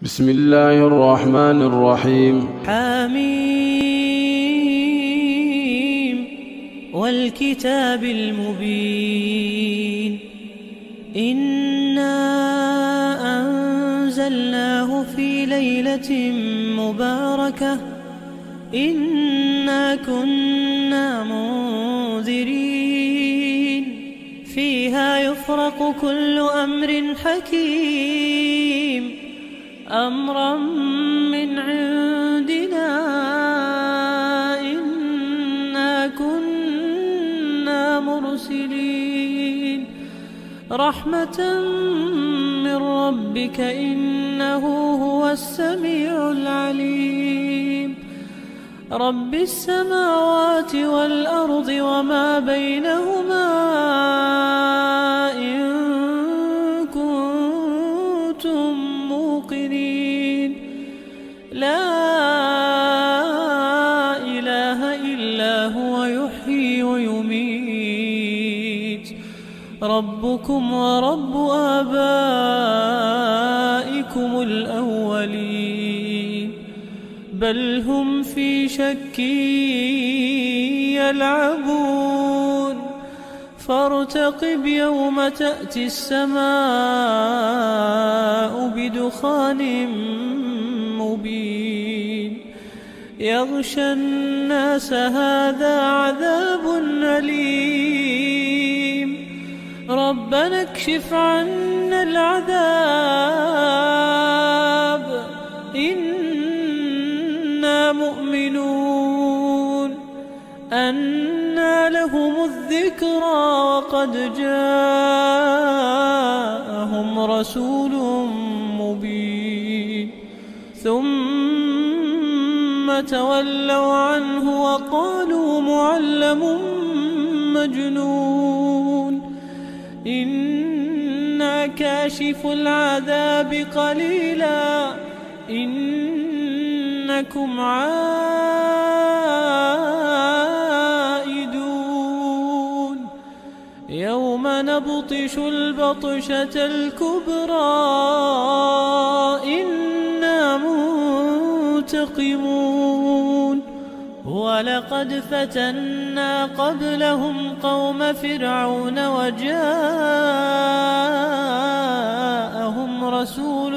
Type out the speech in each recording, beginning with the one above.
بسم الله الرحمن الرحيم. حميم والكتاب المبين. إنا أنزلناه في ليلة مباركة إنا كنا منذرين فيها يفرق كل أمر حكيم أمرا من عندنا إنا كنا مرسلين رحمة من ربك إنه هو السميع العليم رب السماوات والأرض وما بينهما إن كنتم موقنين لا إله إلا هو يحيي ويميت ربكم ورب آبائكم الأولين بل هم في شك يلعبون فارتقب يوم تأتي السماء بدخان مبين يغشى الناس هذا عذاب أليم ربنا اكشف عنا العذاب إنا مؤمنون أنى لهم الذكرى وقد جاءهم رسول مبين ثم تولوا عنه وقالوا معلم مجنون إنا كاشف العذاب قليلا إنكم عائدون يوم نبطش البطشة الكبرى إنا منتقمون ولقد فتنا قبلهم قوم فرعون وجاءهم رسول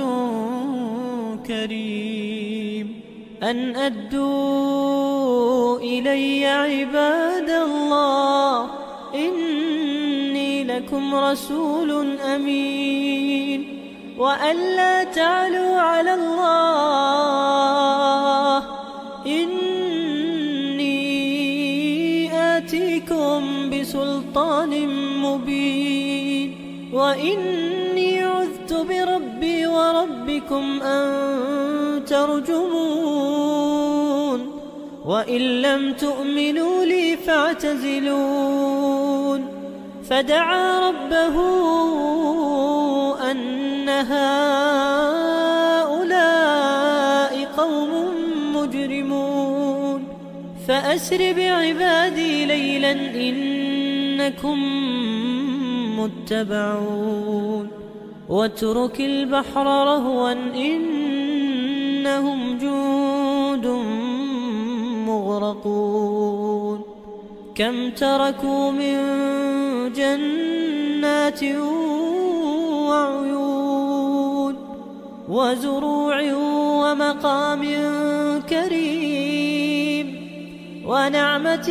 كريم أن أدوا إلي عباد الله إني لكم رسول أمين وأن لا تعلوا على الله إني آتيكم بسلطان مبين وإني عذت بربي وربكم أن ترجمون وإن لم تؤمنوا لي فاعتزلون فدعا ربه أن هؤلاء قوم مجرمون فأسر بعبادي ليلا إنكم متبعون واترك البحر رهوا إنهم جند مغرقون كم تركوا من جنات وعيون وزروع ومقام كريم ونعمة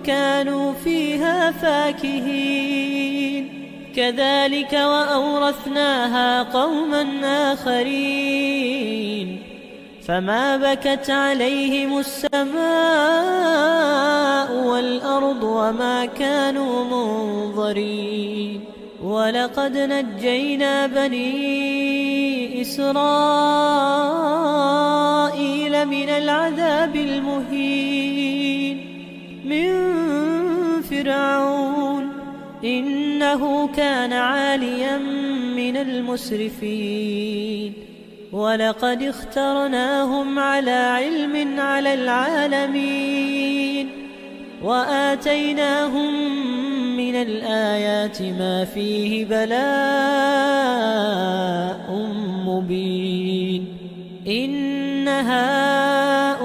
كانوا فيها فاكهين كذلك وأورثناها قوما آخرين فما بكت عليهم السماء والأرض وما كانوا منظرين ولقد نجينا بني إسرائيل من العذاب المهين من فرعون إنه كان عاليا من المسرفين ولقد اخترناهم على علم على العالمين وآتيناهم من الآيات ما فيه بلاء مبين إن هؤلاء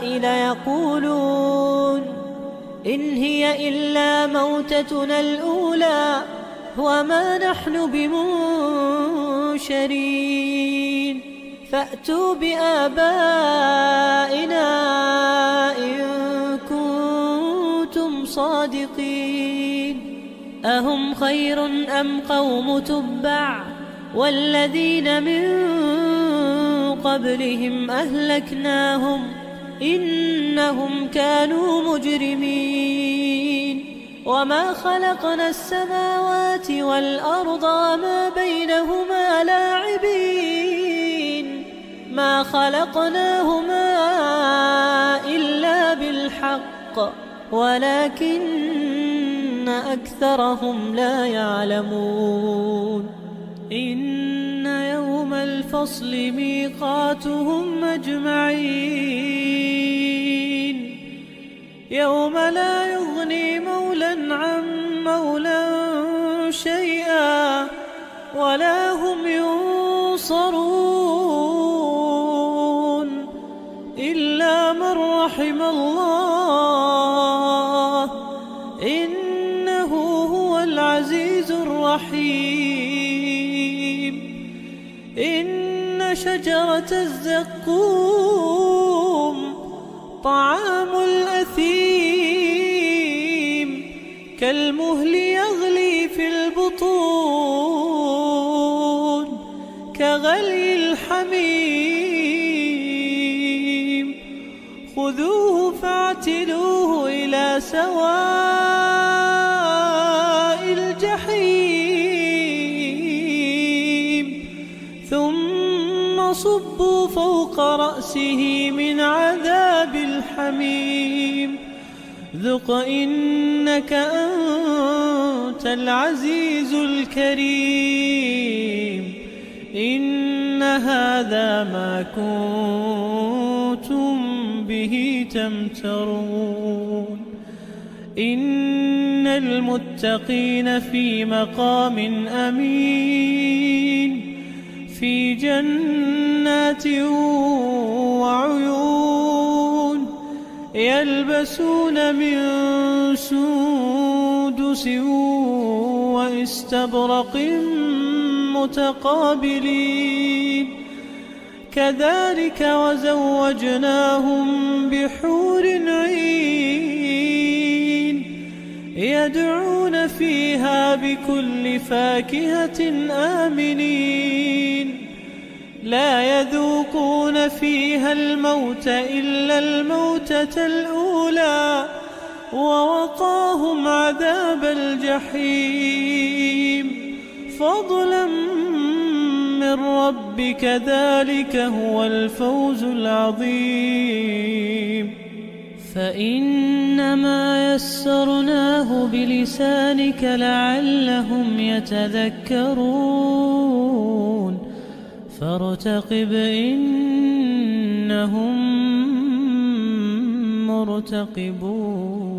ليقولون إن هي إلا موتتنا الأولى وما نحن بمنشرين فأتوا بآبائنا إن كنتم صادقين أهم خير أم قوم تبع والذين من قبلهم أهلكناهم إنهم كانوا مجرمين وما خلقنا السماوات والأرض وما بينهما لاعبين ما خلقناهما إلا بالحق ولكن أكثرهم لا يعلمون إن يوم الفصل ميقاتهم أجمعين يوم لا يغني مولى عن مولى شيئا ولا هم ينصرون إلا من رحم الله إنه هو العزيز الرحيم إن شجرة الزقوم طعام الأثيم كالمهل يغلي في البطون كغلي الحميم خذوه فاعتلوه إلى سواء الجحيم ثم صبوا فوق رأسه من عذاب الحميم ذق إنك أنت العزيز الكريم إن هذا ما كنتم به تمترون إن المتقين في مقام أمين في جنات وعيون يلبسون من سندس واستبرق متقابلين كذلك وزوجناهم بحور عين يدعون فيها بكل فاكهة آمنين لا يذوقون فيها الموت إلا الموتة الأولى ووقاهم عذاب الجحيم فضلا من ربك ذلك هو الفوز العظيم فإنما يسرناه بلسانك لعلهم يتذكرون فارتقب إنهم مرتقبون